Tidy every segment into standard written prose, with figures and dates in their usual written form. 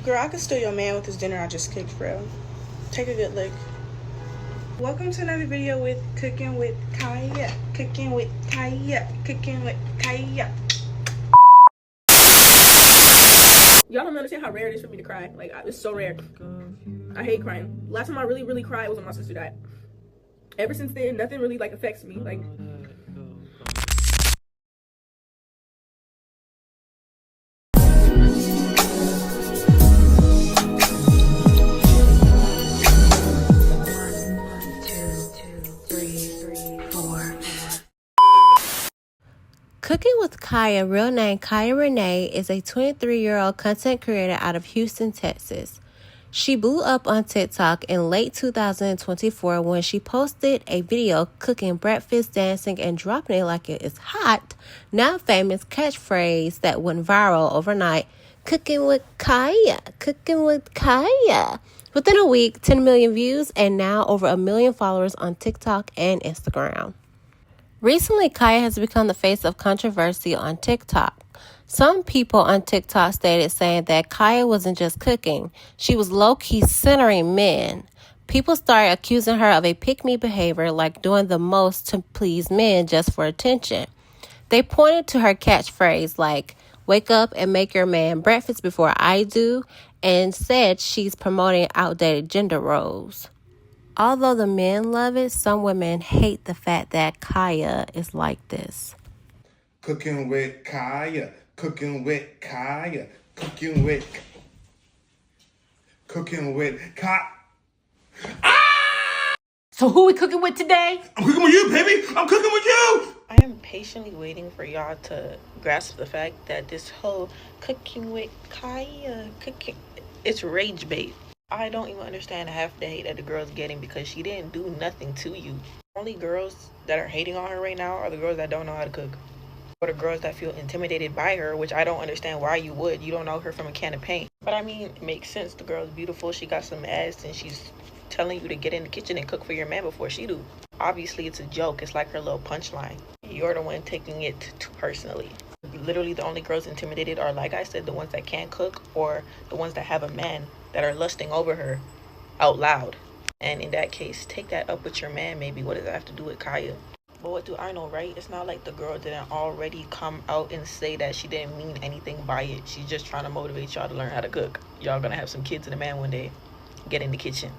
Girl, I could steal your man with this dinner I just cooked, bro. Take a good look. Welcome to another video with Cooking with Kya. Cooking with Kya. Cooking with Kya. Y'all don't understand how rare it is for me to cry. Like, it's so rare. I hate crying. Last time I really cried was when my sister died. Ever since then, nothing really like affects me. Like, Cooking with Kya, real name Kya Renee, is a 23-year-old content creator out of Houston, Texas. She blew up on TikTok in late 2024 when she posted a video cooking breakfast, dancing, and dropping it like it is hot, now famous catchphrase that went viral overnight, Cooking with Kya, Cooking with Kya. Within a week, 10 million views and now over 1 million followers on TikTok and Instagram. Recently, Kya has become the face of controversy on TikTok. Some people on TikTok stated saying that Kya wasn't just cooking, she was low-key centering men. People started accusing her of a pick-me behavior, like doing the most to please men just for attention. They pointed to her catchphrase like, wake up and make your man breakfast before I do, and said she's promoting outdated gender roles. Although the men love it, some women hate the fact that Kya is like this. Cooking with Kya, cooking with Kya, cooking with Kya. So who we cooking with today? I'm cooking with you, baby. I'm cooking with you. I am patiently waiting for y'all to grasp the fact that this whole Cooking with Kya, it's rage bait. I don't even understand half the hate that the girl's getting because she didn't do nothing to you. Only girls that are hating on her right now are the girls that don't know how to cook. Or the girls that feel intimidated by her, which I don't understand why you would. You don't know her from a can of paint. But I mean, it makes sense. The girl's beautiful. She got some ass and she's telling you to get in the kitchen and cook for your man before she do. Obviously, it's a joke. It's like her little punchline. You're the one taking it too personally. Literally, the only girls intimidated are, like I said, the ones that can't cook or the ones that have a man that are lusting over her out loud. And in that case, take that up with your man maybe. What does that have to do with Kya? But what do I know, right? It's not like the girl didn't already come out and say that she didn't mean anything by it. She's just trying to motivate y'all to learn how to cook. Y'all gonna have some kids and a man one day. Get in the kitchen.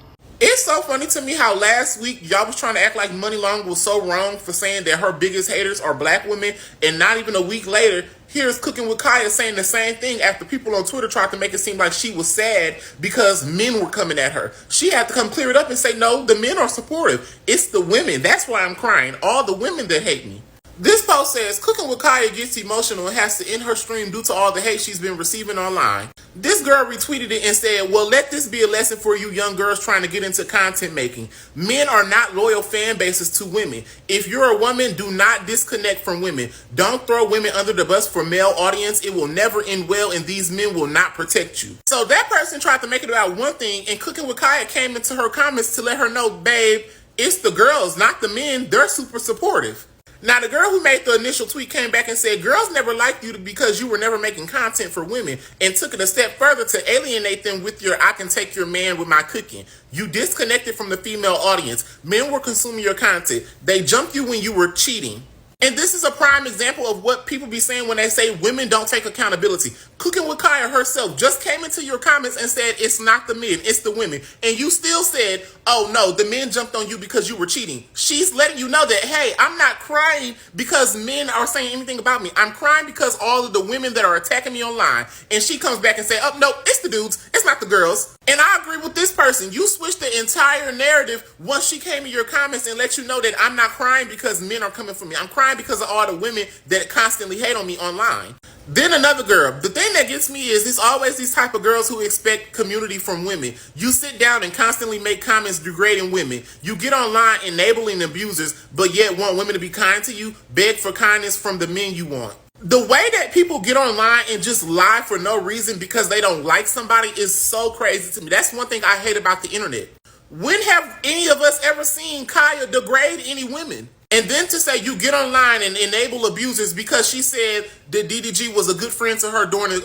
It's so funny to me how last week y'all was trying to act like Money Long was so wrong for saying that her biggest haters are black women, and not even a week later, here's Cooking with Kya saying the same thing after people on Twitter tried to make it seem like she was sad because men were coming at her. She had to come clear it up and say, no, the men are supportive. It's the women. That's why I'm crying. All the women that hate me. This post says, Cooking with Kya gets emotional and has to end her stream due to all the hate she's been receiving online. This girl retweeted it and said, well, let this be a lesson for you young girls trying to get into content making. Men are not loyal fan bases to women. If you're a woman, do not disconnect from women. Don't throw women under the bus for male audience. It will never end well, and these men will not protect you. So that person tried to make it about one thing, and Cooking with Kya came into her comments to let her know, babe, it's the girls, not the men. They're super supportive. Now, the girl who made the initial tweet came back and said, girls never liked you because you were never making content for women, and took it a step further to alienate them with your I can take your man with my cooking. You disconnected from the female audience. Men were consuming your content. They jumped you when you were cheating. And this is a prime example of what people be saying when they say women don't take accountability. Cooking with Kya herself just came into your comments and said it's not the men, it's the women. And you still said, oh no, the men jumped on you because you were cheating. She's letting you know that, hey, I'm not crying because men are saying anything about me. I'm crying because all of the women that are attacking me online. And she comes back and say, oh no, it's the dudes, it's not the girls. And I agree with this person. You switched the entire narrative once she came in your comments and let you know that I'm not crying because men are coming for me. I'm crying because of all the women that constantly hate on me online. Then another girl. The thing that gets me is it's always these type of girls who expect community from women. You sit down and constantly make comments degrading women. You get online enabling abusers, but yet want women to be kind to you, beg for kindness from the men you want. The way that people get online and just lie for no reason because they don't like somebody is so crazy to me. That's one thing I hate about the internet. When have any of us ever seen Kya degrade any women? And then to say you get online and enable abusers because she said that DDG was a good friend to her during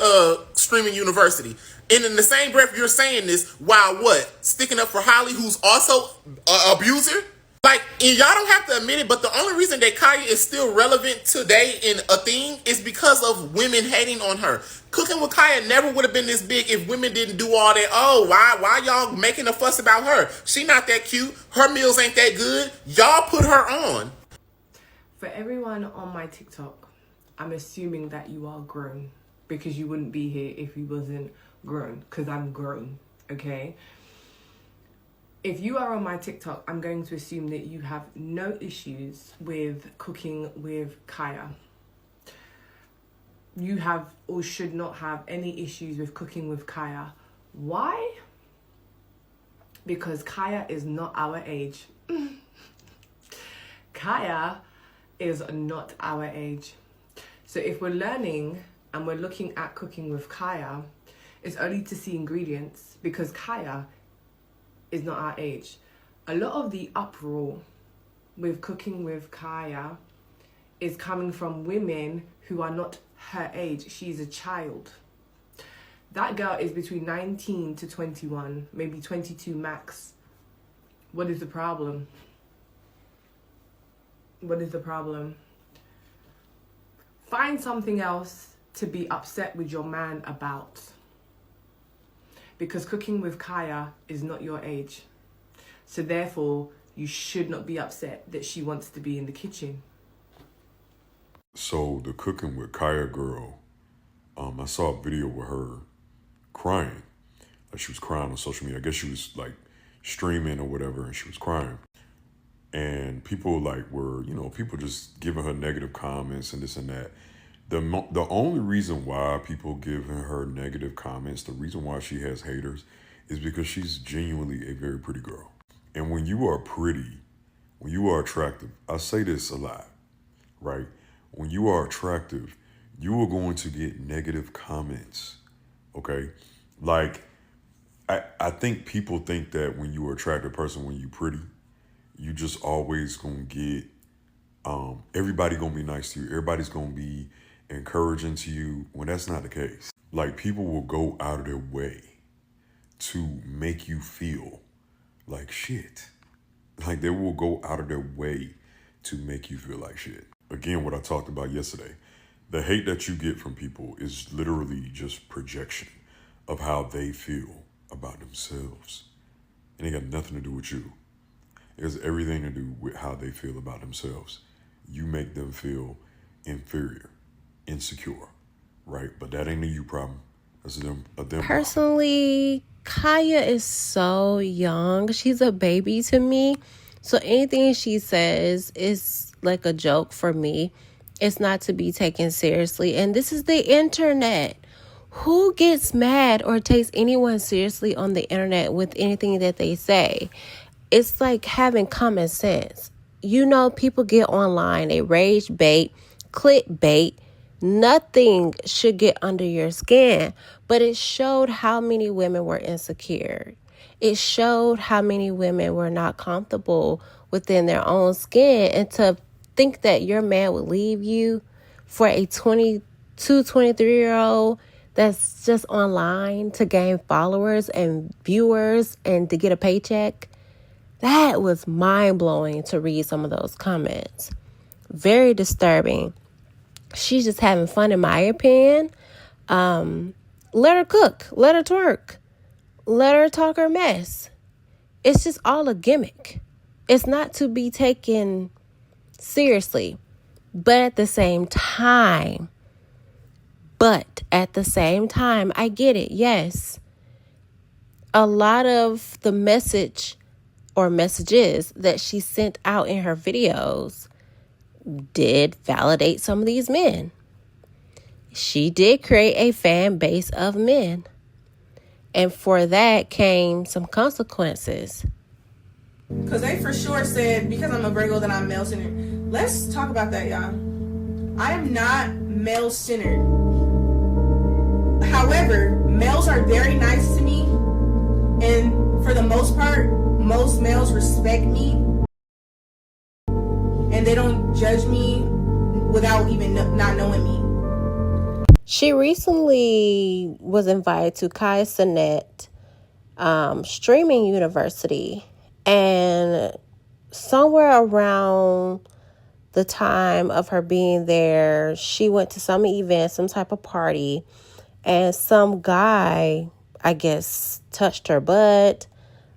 streaming university. And in the same breath, you're saying this while what? Sticking up for Holly, who's also an abuser? Like, and y'all don't have to admit it, but the only reason that Kaya is still relevant today in a thing is because of women hating on her. Cooking with Kaya never would have been this big if women didn't do all that. Oh, why y'all making a fuss about her? She not that cute. Her meals ain't that good. Y'all put her on. For everyone on my TikTok, I'm assuming that you are grown, because you wouldn't be here if you wasn't grown, because I'm grown, okay? If you are on my TikTok, I'm going to assume that you have no issues with Cooking with Kaya. You have or should not have any issues with Cooking with Kaya. Why? Because Kaya is not our age. Kaya is not our age. So if we're learning and we're looking at Cooking with Kaya, it's only to see ingredients, because Kaya is not our age. A lot of the uproar with Cooking with Kaya is coming from women who are not her age. She's a child. That girl is between 19 to 21, maybe 22 max. What is the problem? What is the problem? Find something else to be upset with your man about. Because Cooking with Kaya is not your age. So therefore, you should not be upset that she wants to be in the kitchen. So the Cooking with Kaya girl, I saw a video with her crying. Like, she was crying on social media. I guess she was like streaming or whatever, and she was crying. And people were, people just giving her negative comments and this and that. The only reason why people giving her negative comments, the reason why she has haters, is because she's genuinely a very pretty girl. And when you are pretty, when you are attractive, I say this a lot, right? When you are attractive, you are going to get negative comments, okay? Like, I think people think that when you're an attractive person, when you're pretty, you just always gonna get, everybody gonna be nice to you. Everybody's gonna be encouraging to you, when that's not the case. Like, people will go out of their way to make you feel like shit. Like, they will go out of their way to make you feel like shit. Again, what I talked about yesterday, the hate that you get from people is literally just projection of how they feel about themselves. And it got nothing to do with you. It has everything to do with how they feel about themselves. You make them feel inferior, insecure, right? But that ain't a you problem. That's a them Personally, Kaya is so young. She's a baby to me. So anything she says is like a joke for me. It's not to be taken seriously. And this is the internet. Who gets mad or takes anyone seriously on the internet with anything that they say? It's like having common sense. People get online, they rage bait, clickbait. Nothing should get under your skin. But it showed how many women were insecure. It showed how many women were not comfortable within their own skin. And to think that your man would leave you for a 22, 23-year-old that's just online to gain followers and viewers and to get a paycheck, that was mind-blowing to read some of those comments. Very disturbing. She's just having fun, in my opinion. Let her cook. Let her twerk. Let her talk her mess. It's just all a gimmick. It's not to be taken seriously. But at the same time, I get it, yes. A lot of the messages that she sent out in her videos did validate some of these men. She did create a fan base of men. And for that came some consequences. Because they for sure said, because I'm a Virgo, that I'm male-centered. Let's talk about that, y'all. I am not male-centered. However, males are very nice to me. And for the most part, most males respect me. And they don't judge me without even not knowing me. She recently was invited to Kaya Sinet Streaming University, and somewhere around the time of her being there, she went to some event, some type of party, and some guy, I guess, touched her butt,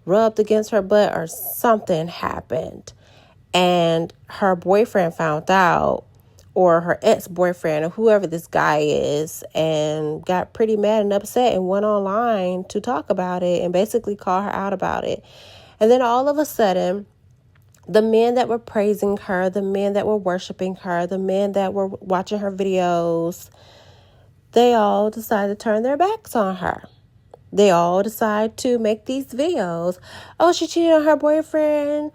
rubbed against her butt, or something happened. And her boyfriend found out, or her ex-boyfriend, or whoever this guy is, and got pretty mad and upset and went online to talk about it and basically call her out about it. And then all of a sudden, the men that were praising her, the men that were worshiping her, the men that were watching her videos, they all decided to turn their backs on her. They all decide to make these videos. Oh, she cheated on her boyfriend,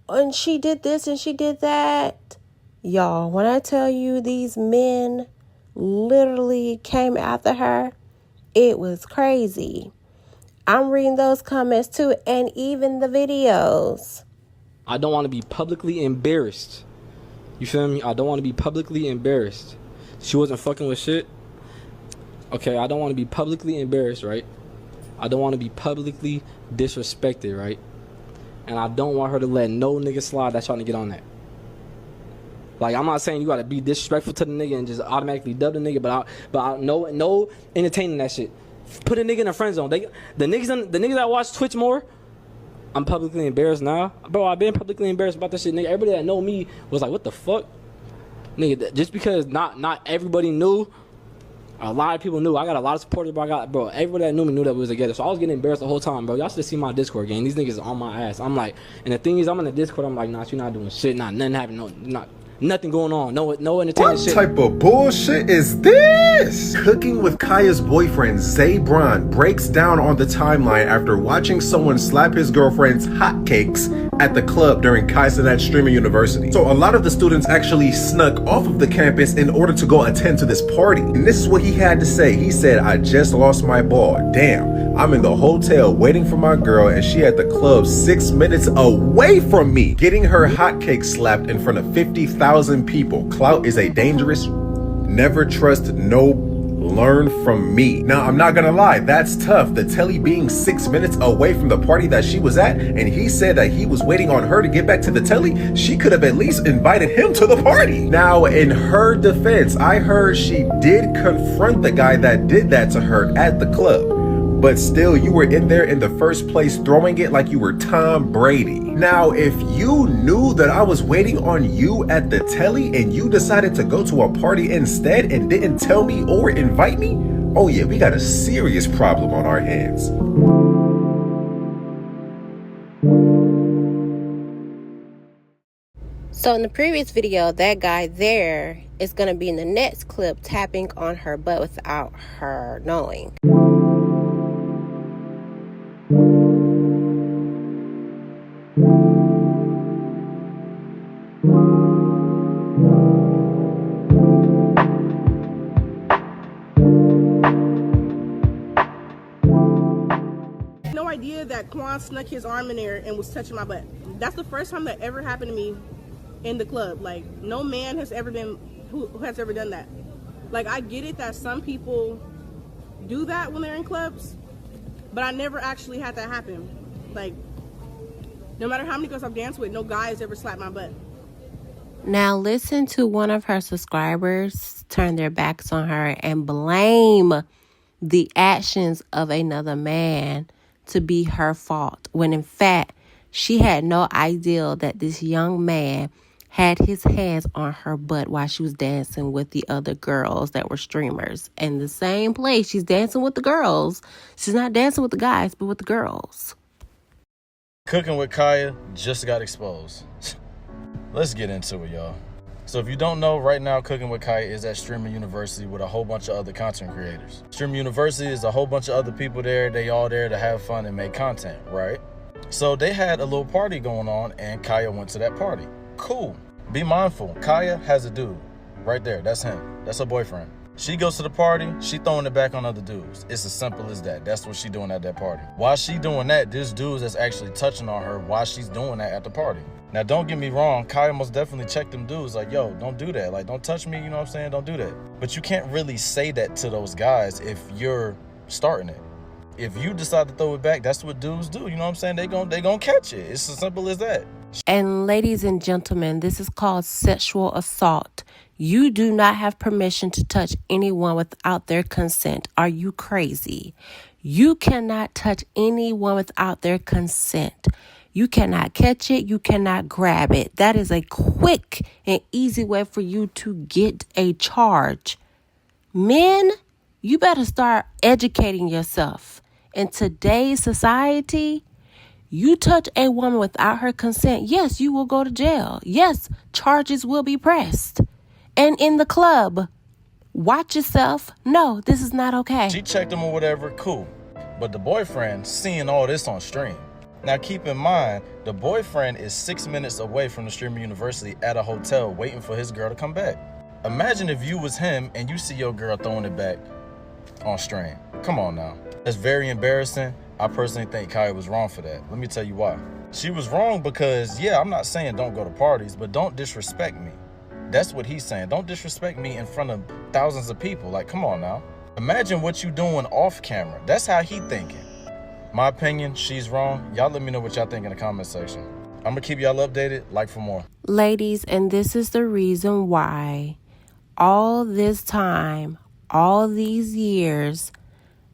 and she did this and she did that. Y'all, when I tell you these men literally came after her, it was crazy. I'm reading those comments too, and even the videos. I don't want to be publicly embarrassed. You feel me? I don't want to be publicly embarrassed. She wasn't fucking with shit. Okay, I don't want to be publicly embarrassed, right? I don't want to be publicly disrespected, right? And I don't want her to let no nigga slide that's trying to get on that. Like, I'm not saying you gotta be disrespectful to the nigga and just automatically dub the nigga, but I no entertaining that shit. Put a nigga in a friend zone. The niggas that watch Twitch more, I'm publicly embarrassed now. Bro, I've been publicly embarrassed about this shit, nigga. Everybody that know me was like, what the fuck? Nigga, just because not everybody knew, a lot of people knew. I got a lot of supporters, bro. Everybody that knew me knew that we was together. So I was getting embarrassed the whole time, bro. Y'all should have seen my Discord game. These niggas are on my ass. I'm like, and the thing is, I'm in the Discord. I'm like, nah, you not doing shit. Nah, nothing happening. Nothing going on. No entertainment shit. What type of bullshit is this? Cooking with Kaya's boyfriend, Zabron, breaks down on the timeline after watching someone slap his girlfriend's hotcakes at the club during Kaizenat Streaming University. So a lot of the students actually snuck off of the campus in order to go attend to this party. And this is what he had to say. He said, I just lost my ball. Damn, I'm in the hotel waiting for my girl and she at the club 6 minutes away from me, getting her hotcakes slapped in front of 50,000 people. Clout is a dangerous, never trust, learn from me. Now, I'm not gonna lie, that's tough. The telly being 6 minutes away from the party that she was at, and he said that he was waiting on her to get back to the telly. She could have at least invited him to the party. Now, in her defense, I heard she did confront the guy that did that to her at the club. But still, you were in there in the first place throwing it like you were Tom Brady. Now, if you knew that I was waiting on you at the telly and you decided to go to a party instead and didn't tell me or invite me, oh yeah, we got a serious problem on our hands. So in the previous video, that guy there is going to be in the next clip tapping on her butt without her knowing. No idea that Quan snuck his arm in there and was touching my butt. That's the first time that ever happened to me in the club. Like, no man has ever been who has ever done that. Like, I get it that some people do that when they're in clubs, but I never actually had that happen. Like, no matter how many girls I've danced with, no guy has ever slapped my butt. Now listen to one of her subscribers turn their backs on her and blame the actions of another man to be her fault, when in fact she had no idea that this young man had his hands on her butt while she was dancing with the other girls that were streamers. In the same place, she's dancing with the girls. She's not dancing with the guys, but with the girls. Cooking with Kya just got exposed. Let's get into it, y'all. So if you don't know, right now Cooking with Kya is at Streaming University with a whole bunch of other content creators. Streaming University is a whole bunch of other people there. They all there to have fun and make content, right? So they had a little party going on and Kya went to that party. Cool. Be mindful, Kya has a dude right there. That's him. That's her boyfriend. She goes to the party, she throwing it back on other dudes. It's as simple as that. That's what she doing at that party. While she doing that, there's dudes that's actually touching on her while she's doing that at the party. Now, don't get me wrong, Kaya most definitely checked them dudes like, yo, don't do that. Like, don't touch me, you know what I'm saying? Don't do that. But you can't really say that to those guys if you're starting it. If you decide to throw it back, that's what dudes do, you know what I'm saying? They gonna catch it. It's as simple as that. And ladies and gentlemen, this is called sexual assault. You do not have permission to touch anyone without their consent. Are you crazy? You cannot touch anyone without their consent. You cannot catch it. You cannot grab it. That is a quick and easy way for you to get a charge. Men, you better start educating yourself. In today's society, you touch a woman without her consent, yes, you will go to jail. Yes, charges will be pressed. And in the club, watch yourself. No, this is not okay. She checked him or whatever, cool. But the boyfriend seeing all this on stream. Now keep in mind, the boyfriend is 6 minutes away from the streamer university at a hotel waiting for his girl to come back. Imagine if you was him and you see your girl throwing it back on stream. Come on now. That's very embarrassing. I personally think Kaya was wrong for that. Let me tell you why. She was wrong because, yeah, I'm not saying don't go to parties, but don't disrespect me. That's what he's saying. Don't disrespect me in front of thousands of people. Like, come on now. Imagine what you doing off camera. That's how he thinking. My opinion, she's wrong. Y'all let me know what y'all think in the comment section. I'm gonna keep y'all updated. Like for more. Ladies, and this is the reason why all this time, all these years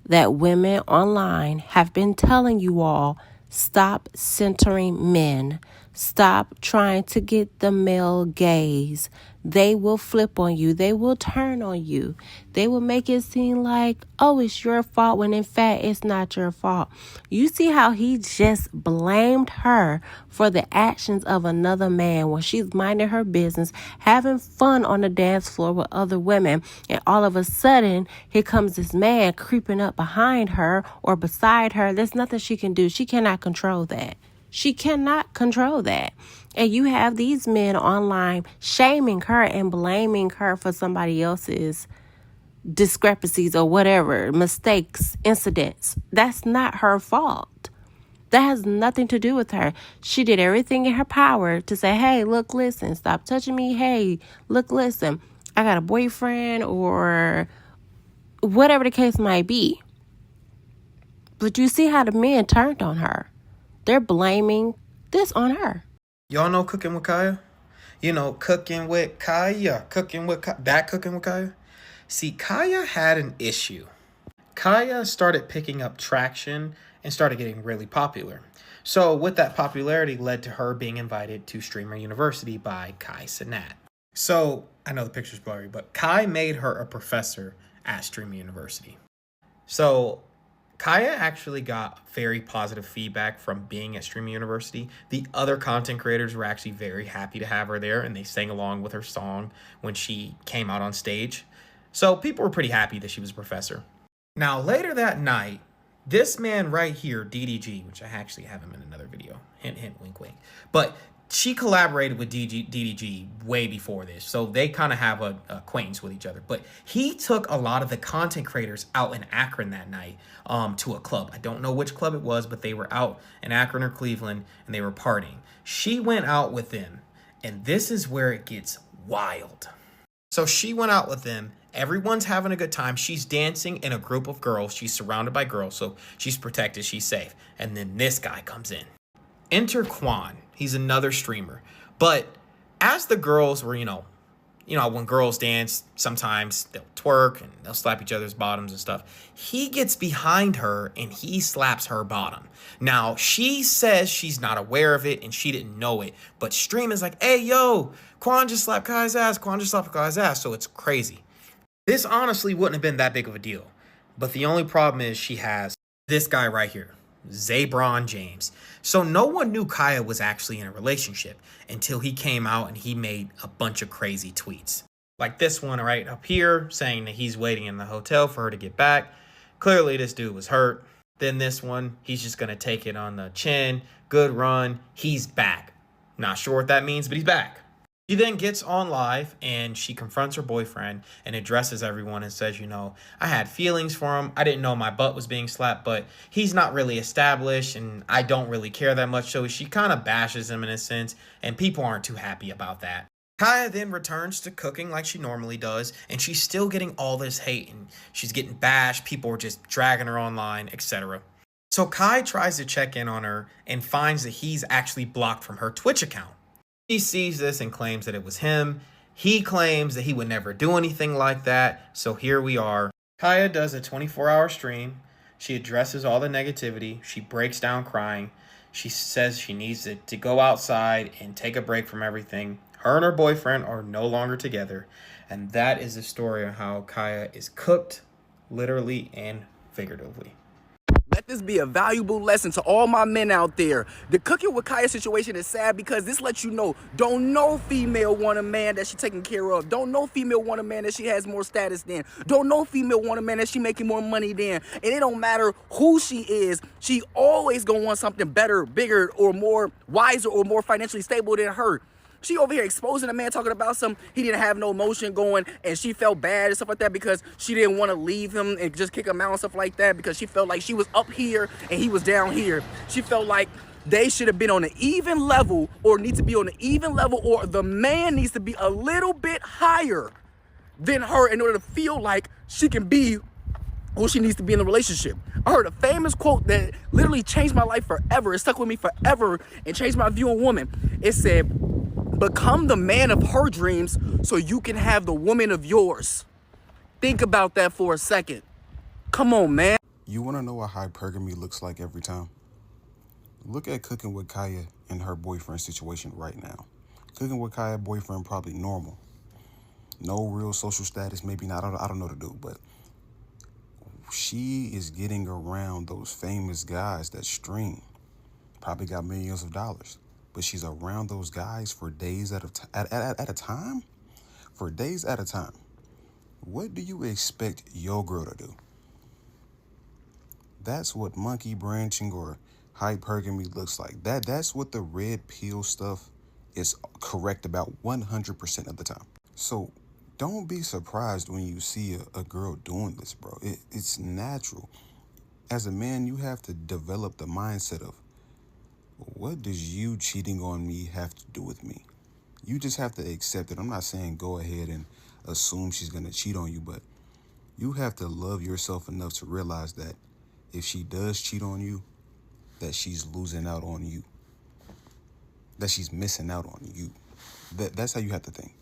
that women online have been telling you all, stop centering men. Stop trying to get the male gaze. They will flip on you. They will turn on you. They will make it seem like, oh, it's your fault, when in fact it's not your fault. You see how he just blamed her for the actions of another man when she's minding her business, having fun on the dance floor with other women. And all of a sudden, here comes this man creeping up behind her or beside her. There's nothing she can do. She cannot control that. She cannot control that. And you have these men online shaming her and blaming her for somebody else's discrepancies or whatever, mistakes, incidents. That's not her fault. That has nothing to do with her. She did everything in her power to say, hey, look, listen, stop touching me. Hey, look, listen, I got a boyfriend, or whatever the case might be. But you see how the men turned on her. They're blaming this on her. Y'all know Cooking with Kya? You know, Cooking with Kya. Cooking with Kya. See, Kya had an issue. Kya started picking up traction and started getting really popular. So with that popularity led to her being invited to Streamer University by Kai Cenat. So I know the picture's blurry, but Kai made her a professor at Streamer University. So Kya actually got very positive feedback from being at Streamer University. The other content creators were actually very happy to have her there, and they sang along with her song when she came out on stage. So people were pretty happy that she was a professor. Now, later that night, this man right here, DDG, which I actually have him in another video, hint, hint, wink, wink, but she collaborated with DDG way before this, so they kind of have a acquaintance with each other. But he took a lot of the content creators out in Akron that night to a club. I don't know which club it was, but they were out in Akron or Cleveland, and they were partying. She went out with them, and this is where it gets wild. So she went out with them. Everyone's having a good time. She's dancing in a group of girls. She's surrounded by girls, so she's protected. She's safe. And then this guy comes in. Enter Quan. He's another streamer. But as the girls were, you know, when girls dance, sometimes they'll twerk and they'll slap each other's bottoms and stuff. He gets behind her and he slaps her bottom. Now, she says she's not aware of it and she didn't know it. But Stream is like, hey, yo, Quan just slapped Kai's ass. Quan just slapped Kai's ass. So it's crazy. This honestly wouldn't have been that big of a deal. But the only problem is she has this guy right here, Zabron James. So no one knew Kya was actually in a relationship until he came out and he made a bunch of crazy tweets. Like this one right up here saying that he's waiting in the hotel for her to get back. Clearly this dude was hurt. Then this one, he's just going to take it on the chin. Good run. He's back. Not sure what that means, but he's back. She then gets on live and she confronts her boyfriend and addresses everyone and says, I had feelings for him. I didn't know my butt was being slapped, but he's not really established and I don't really care that much. So she kind of bashes him in a sense, and people aren't too happy about that. Kaya then returns to cooking like she normally does, and she's still getting all this hate and she's getting bashed. People are just dragging her online, etc. So Kai tries to check in on her and finds that he's actually blocked from her Twitch account. He sees this and claims that it was him. He claims that he would never do anything like that. So here we are. Kaya does a 24-hour stream. She addresses all the negativity. She breaks down crying. She says she needs to go outside and take a break from everything. Her and her boyfriend are no longer together. And that is the story of how Kaya is cooked, literally and figuratively. Let this be a valuable lesson to all my men out there. The Cooking with Kaya situation is sad because this lets you know, don't no female want a man that she taking care of. Don't no female want a man that she has more status than. Don't no female want a man that she making more money than. And it don't matter who she is, she always gonna want something better, bigger, or more wiser, or more financially stable than her. She over here exposing a man talking about he didn't have no emotion going, and she felt bad and stuff like that because she didn't want to leave him and just kick him out and stuff like that because she felt like she was up here and he was down here. She felt like they should have been on an even level, or need to be on an even level, or the man needs to be a little bit higher than her in order to feel like she can be who she needs to be in a relationship. I heard a famous quote that literally changed my life forever. It stuck with me forever and changed my view on women. It said, become the man of her dreams so you can have the woman of yours. Think about that for a second. Come on, man. You want to know what hypergamy looks like every time? Look at Cooking with Kaya and her boyfriend situation right now. Cooking with Kaya boyfriend probably normal. No real social status, maybe not. I don't know what to do, but she is getting around those famous guys that stream. Probably got millions of dollars. But she's around those guys for days at a time? For days at a time. What do you expect your girl to do? That's what monkey branching or hypergamy looks like. That's what the red pill stuff is correct about 100% of the time. So don't be surprised when you see a girl doing this, bro. It's natural. As a man, you have to develop the mindset of, what does you cheating on me have to do with me? You just have to accept it. I'm not saying go ahead and assume she's going to cheat on you, but you have to love yourself enough to realize that if she does cheat on you, that she's losing out on you. That she's missing out on you. That's how you have to think.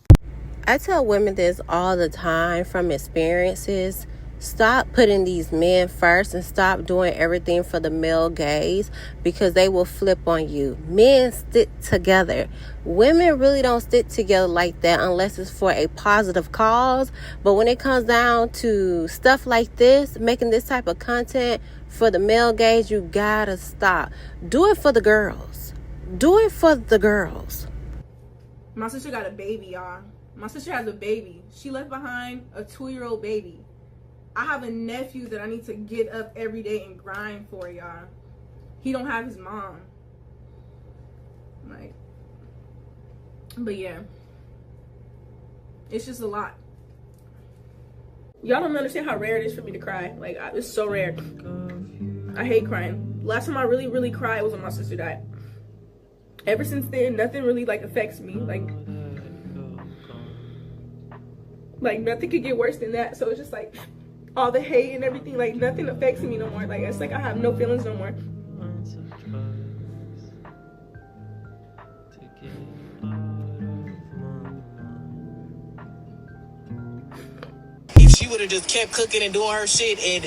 I tell women this all the time from experiences. Stop putting these men first and stop doing everything for the male gaze, because they will flip on you. Men stick together. Women really don't stick together like that unless it's for a positive cause. But when it comes down to stuff like this, making this type of content for the male gaze, you gotta stop. Do it for the girls. Do it for the girls. My sister got a baby, y'all. My sister has a baby. She left behind a 2-year-old baby. I have a nephew that I need to get up every day and grind for, y'all. He don't have his mom. Like, but yeah. It's just a lot. Y'all don't understand how rare it is for me to cry. Like, it's so rare. I hate crying. Last time I really, really cried was when my sister died. Ever since then, nothing really, like, affects me. Like nothing could get worse than that. So it's just like all the hate and everything, like nothing affects me no more. Like it's like I have no feelings no more. If she would have just kept cooking and doing her shit, and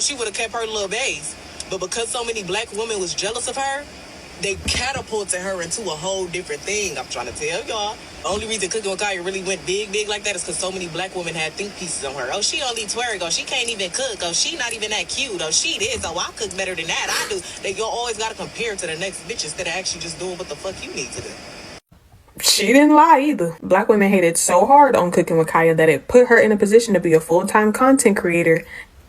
she would have kept her little base. But because so many black women was jealous of her, they catapulted her into a whole different thing. I'm trying to tell y'all. The only reason Cooking with Kaya really went big like that is because so many black women had think pieces on her. Oh, she only twerk. Oh, she can't even cook. Oh, she not even that cute. Oh, she this. Oh, I cook better than that. I do. They always got to compare to the next bitch instead of actually just doing what the fuck you need to do. She didn't lie either. Black women hated so hard on Cooking with Kaya that it put her in a position to be a full-time content creator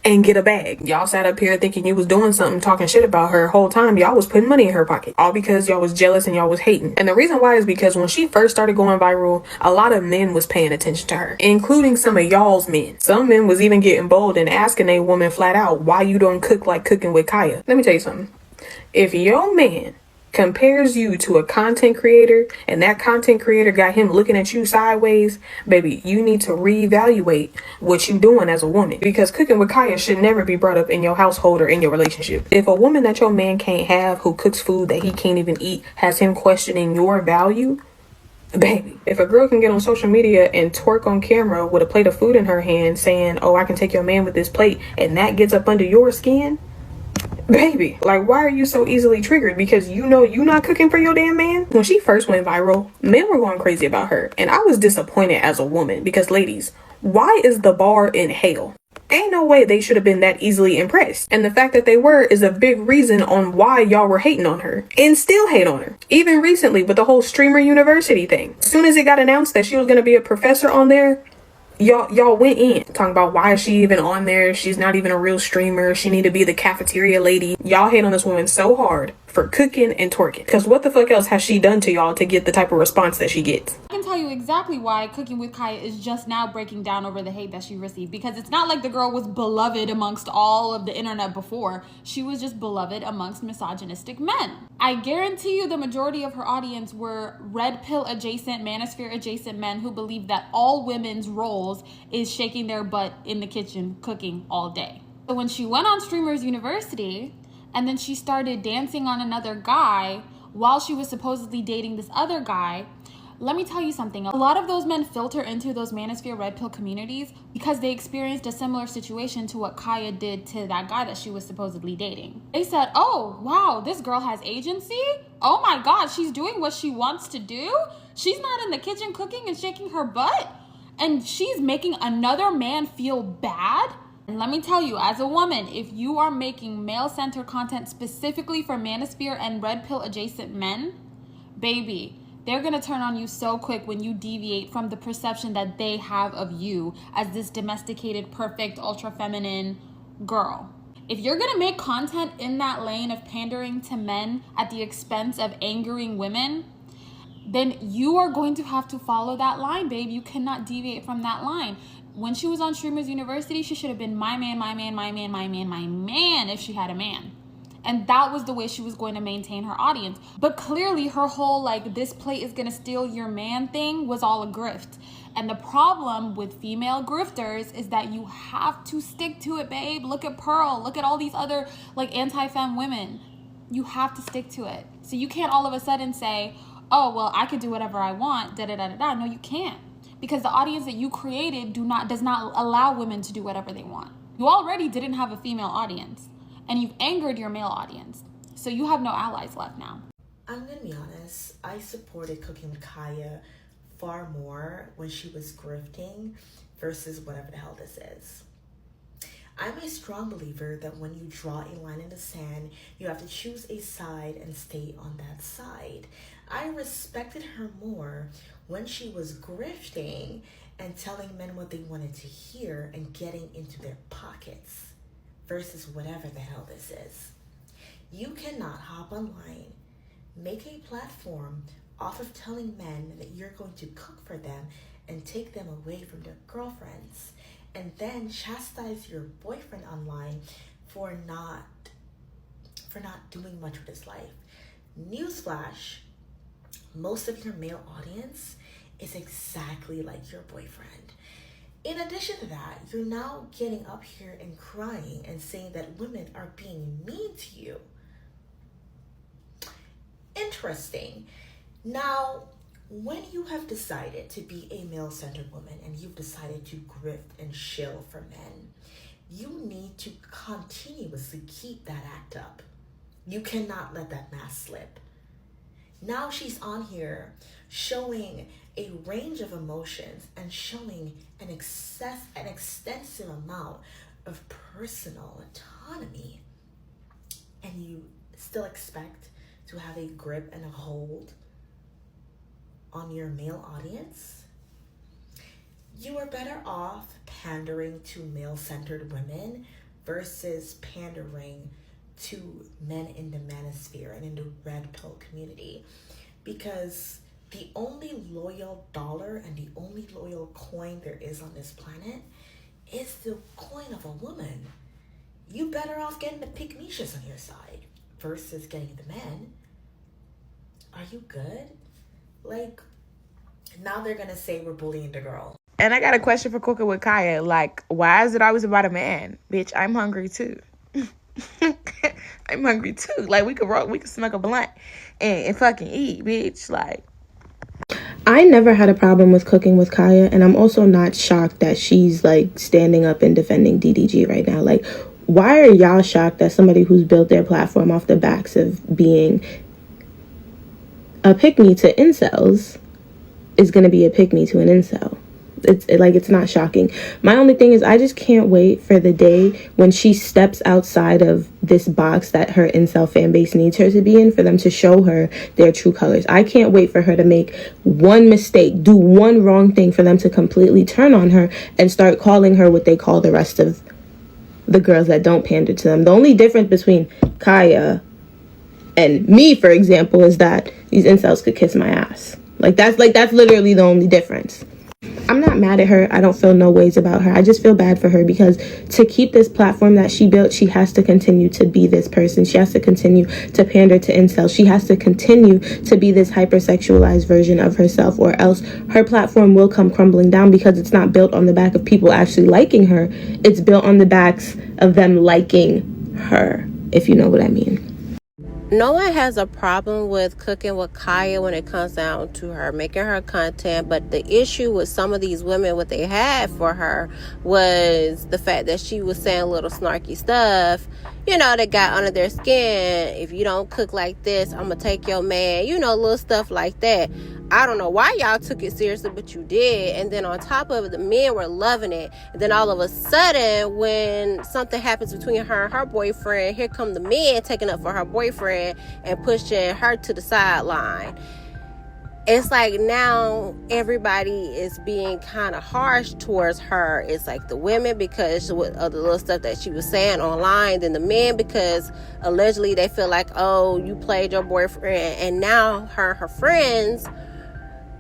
and get a bag. Y'all sat up here thinking you was doing something, talking shit about her whole time. Y'all was putting money in her pocket. All because y'all was jealous and y'all was hating. And the reason why is because when she first started going viral, a lot of men was paying attention to her, including some of y'all's men. Some men was even getting bold and asking a woman flat out, why you don't cook like Cooking with Kya? Let me tell you something. If your man compares you to a content creator and that content creator got him looking at you sideways, baby, you need to reevaluate what you doing as a woman, because Cooking with Kya should never be brought up in your household or in your relationship. If a woman that your man can't have, who cooks food that he can't even eat, has him questioning your value, baby, if a girl can get on social media and twerk on camera with a plate of food in her hand saying, oh, I can take your man with this plate, and that gets up under your skin, baby, like, why are you so easily triggered? Because you know you not cooking for your damn man? When she first went viral, men were going crazy about her. And I was disappointed as a woman because, ladies, why is the bar in hell? Ain't no way they should have been that easily impressed. And the fact that they were is a big reason on why y'all were hating on her. And still hate on her. Even recently with the whole streamer university thing. As soon as it got announced that she was going to be a professor on there, y'all went in talking about why is she even on there? She's not even a real streamer. She need to be the cafeteria lady. Y'all hate on this woman so hard for cooking and twerking. Because what the fuck else has she done to y'all to get the type of response that she gets? I can tell you exactly why Cooking with Kya is just now breaking down over the hate that she received. Because it's not like the girl was beloved amongst all of the internet before. She was just beloved amongst misogynistic men. I guarantee you the majority of her audience were red pill adjacent, manosphere adjacent men who believe that all women's roles is shaking their butt in the kitchen, cooking all day. So when she went on Streamers University, and then she started dancing on another guy while she was supposedly dating this other guy, let me tell you something. A lot of those men filter into those manosphere red pill communities because they experienced a similar situation to what Kya did to that guy that she was supposedly dating. They said, oh, wow, this girl has agency? Oh my God, she's doing what she wants to do? She's not in the kitchen cooking and shaking her butt? And she's making another man feel bad? And let me tell you, as a woman, if you are making male-centered content specifically for manosphere and red pill adjacent men, baby, they're gonna turn on you so quick when you deviate from the perception that they have of you as this domesticated, perfect, ultra feminine girl. If you're gonna make content in that lane of pandering to men at the expense of angering women, then you are going to have to follow that line, babe. You cannot deviate from that line. When she was on Streamers University, she should have been my man, my man, my man, my man, my man if she had a man. And that was the way she was going to maintain her audience. But clearly her whole like, this plate is gonna steal your man thing was all a grift. And the problem with female grifters is that you have to stick to it, babe. Look at Pearl, look at all these other like anti-femme women. You have to stick to it. So you can't all of a sudden say, oh, well, I could do whatever I want, da-da-da-da-da. No, you can't. Because the audience that you created does not allow women to do whatever they want. You already didn't have a female audience, and you've angered your male audience. So you have no allies left now. I'm gonna be honest, I supported Cooking with Kya far more when she was grifting versus whatever the hell this is. I'm a strong believer that when you draw a line in the sand, you have to choose a side and stay on that side. I respected her more when she was grifting and telling men what they wanted to hear and getting into their pockets versus whatever the hell this is. You cannot hop online, make a platform off of telling men that you're going to cook for them and take them away from their girlfriends, and then chastise your boyfriend online for not doing much with his life. Newsflash, most of your male audience is exactly like your boyfriend. In addition to that, you're now getting up here and crying and saying that women are being mean to you. Interesting. Now, when you have decided to be a male-centered woman and you've decided to grift and shill for men, you need to continuously keep that act up. You cannot let that mask slip. Now she's on here showing a range of emotions and showing an extensive amount of personal autonomy, and you still expect to have a grip and a hold on your male audience? You are better off pandering to male-centered women versus pandering to men in the manosphere and in the red pill community. Because the only loyal dollar and the only loyal coin there is on this planet is the coin of a woman. You better off getting the Pickmeshas on your side versus getting the men. Are you good? Like, now they're gonna say we're bullying the girl. And I got a question for Cooking with Kaya. Like, why is it always about a man? Bitch, I'm hungry too. I'm hungry too. Like, we could smoke a blunt and fucking eat, bitch. Like, I never had a problem with Cooking with Kaya, and I'm also not shocked that she's like standing up and defending DDG right now. Like, why are y'all shocked that somebody who's built their platform off the backs of being a pick-me to incels is going to be a pick-me to an incel? It's not shocking. My only thing is I just can't wait for the day when she steps outside of this box that her incel fan base needs her to be in, for them to show her their true colors. I can't wait for her to make one mistake, do one wrong thing, for them to completely turn on her and start calling her what they call the rest of the girls that don't pander to them. The only difference between Kaya and me, for example, is that these incels could kiss my ass. That's literally the only difference. I'm not mad at her. I don't feel no ways about her. I just feel bad for her, because to keep this platform that she built, she has to continue to be this person. She has to continue to pander to incels. She has to continue to be this hypersexualized version of herself, or else her platform will come crumbling down, because it's not built on the back of people actually liking her. It's built on the backs of them liking her, if you know what I mean. No one has a problem with Cooking with Kaya when it comes down to her making her content, but the issue with some of these women, what they had for her, was the fact that she was saying little snarky stuff, that got under their skin. If you don't cook like this, I'm gonna take your man, little stuff like that. I don't know why y'all took it seriously, but you did. And then on top of it, the men were loving it. And then all of a sudden, when something happens between her and her boyfriend, here come the men taking up for her boyfriend and pushing her to the sideline. It's like now everybody is being kind of harsh towards her. It's like the women because of the little stuff that she was saying online, then the men because allegedly they feel like, oh, you played your boyfriend. And now her friends,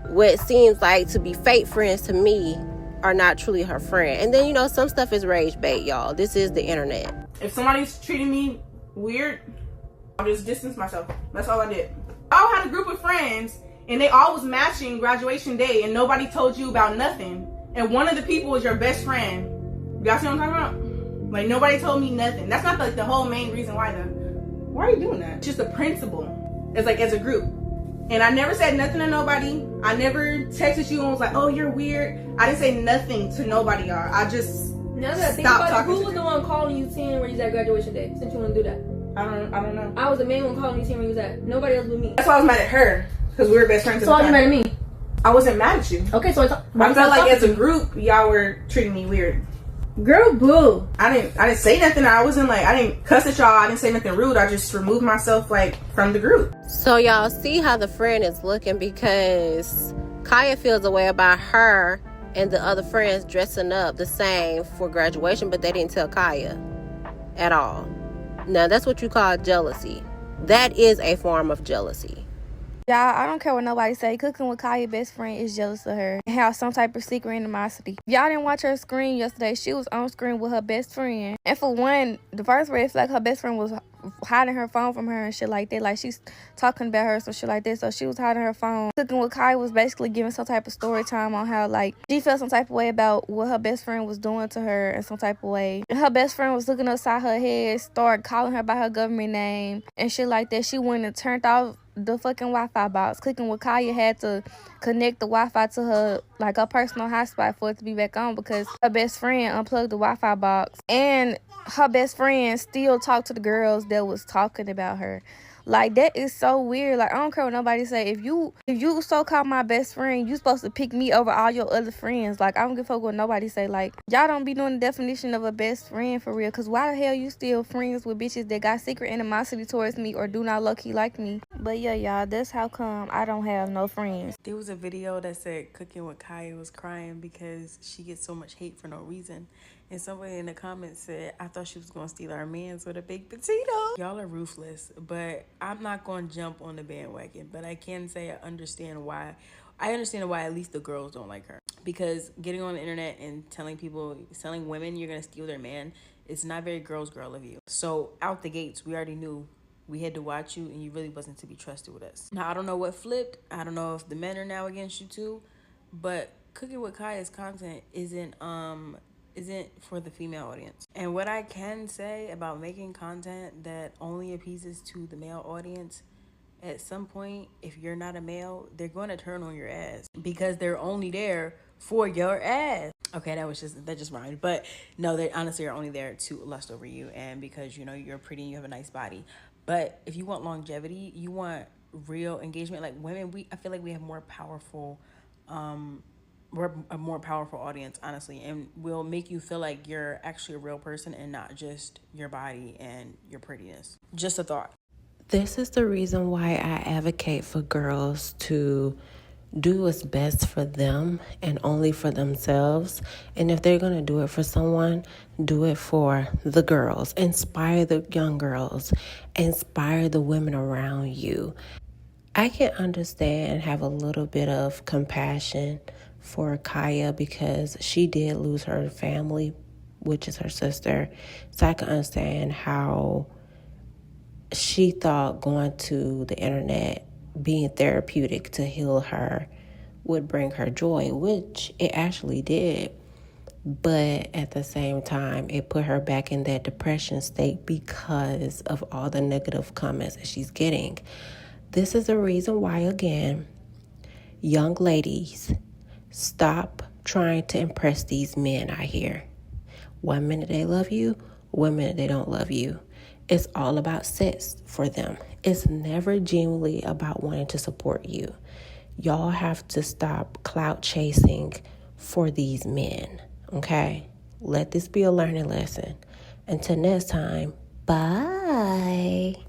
what seems like to be fake friends to me, are not truly her friend. And then, some stuff is rage bait, y'all. This is the internet. If somebody's treating me weird, I'll just distance myself. That's all I did. I all had a group of friends, and they all was matching graduation day, and nobody told you about nothing. And one of the people was your best friend. Y'all see what I'm talking about? Like, nobody told me nothing. That's not the whole main reason why, though. Why are you doing that? Just a principle. It's like as a group. And I never said nothing to nobody. I never texted you and was like, oh, you're weird. I didn't say nothing to nobody, y'all. I just stopped talking. Who was the one calling you saying where you was at graduation day since you want to do that? I don't know. I was the main one calling you saying where you was at. Nobody else but me. That's why I was mad at her. Because we were best friends. So why you mad at me? I wasn't mad at you. Okay, so I felt like as a group, y'all were treating me weird. Girl, boo. I didn't say nothing. I didn't cuss at y'all. I didn't say nothing rude. I just removed myself from the group. So y'all see how the friend is looking, because Kaya feels a way about her and the other friends dressing up the same for graduation, but they didn't tell Kaya at all. Now that's what you call jealousy. That is a form of jealousy. Y'all, I don't care what nobody say. Cooking with Kaya's best friend is jealous of her and have some type of secret animosity. If y'all didn't watch her screen yesterday, she was on screen with her best friend. And for one, the first red flag, her best friend was hiding her phone from her and shit like that. Like, she's talking about her, some shit like that. So she was hiding her phone. Cooking with Kaya was basically giving some type of story time on how, like, she felt some type of way about what her best friend was doing to her in some type of way. And her best friend was looking upside her head, started calling her by her government name and shit like that. She went and turned off the fucking Wi-Fi box. Cooking with Kaya had to connect the Wi-Fi to her, like, her personal hotspot for it to be back on, because her best friend unplugged the Wi-Fi box. And her best friend still talked to the girls that was talking about her. Like, that is so weird. Like, I don't care what nobody say. If you so-called my best friend, you supposed to pick me over all your other friends. Like, I don't give a fuck what nobody say. Like, y'all don't be doing the definition of a best friend for real. Because why the hell you still friends with bitches that got secret animosity towards me or do not low-key like me? But yeah, y'all, that's how come I don't have no friends. There was a video that said Cooking with Kaya was crying because she gets so much hate for no reason. And somebody in the comments said, I thought she was going to steal our mans with a big potato. Y'all are ruthless, but I'm not going to jump on the bandwagon. But I can say I understand why at least the girls don't like her. Because getting on the internet and telling women you're going to steal their man, it's not very girl of you. So out the gates, we already knew we had to watch you and you really wasn't to be trusted with us. Now, I don't know what flipped. I don't know if the men are now against you too. But Cooking with Kya's content isn't for the female audience. And what I can say about making content that only appeases to the male audience, at some point, if you're not a male, they're going to turn on your ass because they're only there for your ass. Okay, that just rhymed. But no, they honestly are only there to lust over you and because, you know, you're pretty and you have a nice body. But if you want longevity, you want real engagement, like women, I feel like we have more powerful, we're a more powerful audience, honestly, and will make you feel like you're actually a real person and not just your body and your prettiness. Just a thought. This is the reason why I advocate for girls to do what's best for them and only for themselves. And if they're going to do it for someone, do it for the girls. Inspire the young girls. Inspire the women around you. I can understand, have a little bit of compassion for Kya because she did lose her family, which is her sister. So I can understand how she thought going to the internet, being therapeutic to heal her, would bring her joy, which it actually did. But at the same time, it put her back in that depression state because of all the negative comments that she's getting. This is the reason why, again, young ladies, stop trying to impress these men out here. 1 minute they love you, 1 minute they don't love you. It's all about sex for them. It's never genuinely about wanting to support you. Y'all have to stop clout chasing for these men, okay? Let this be a learning lesson. Until next time, bye.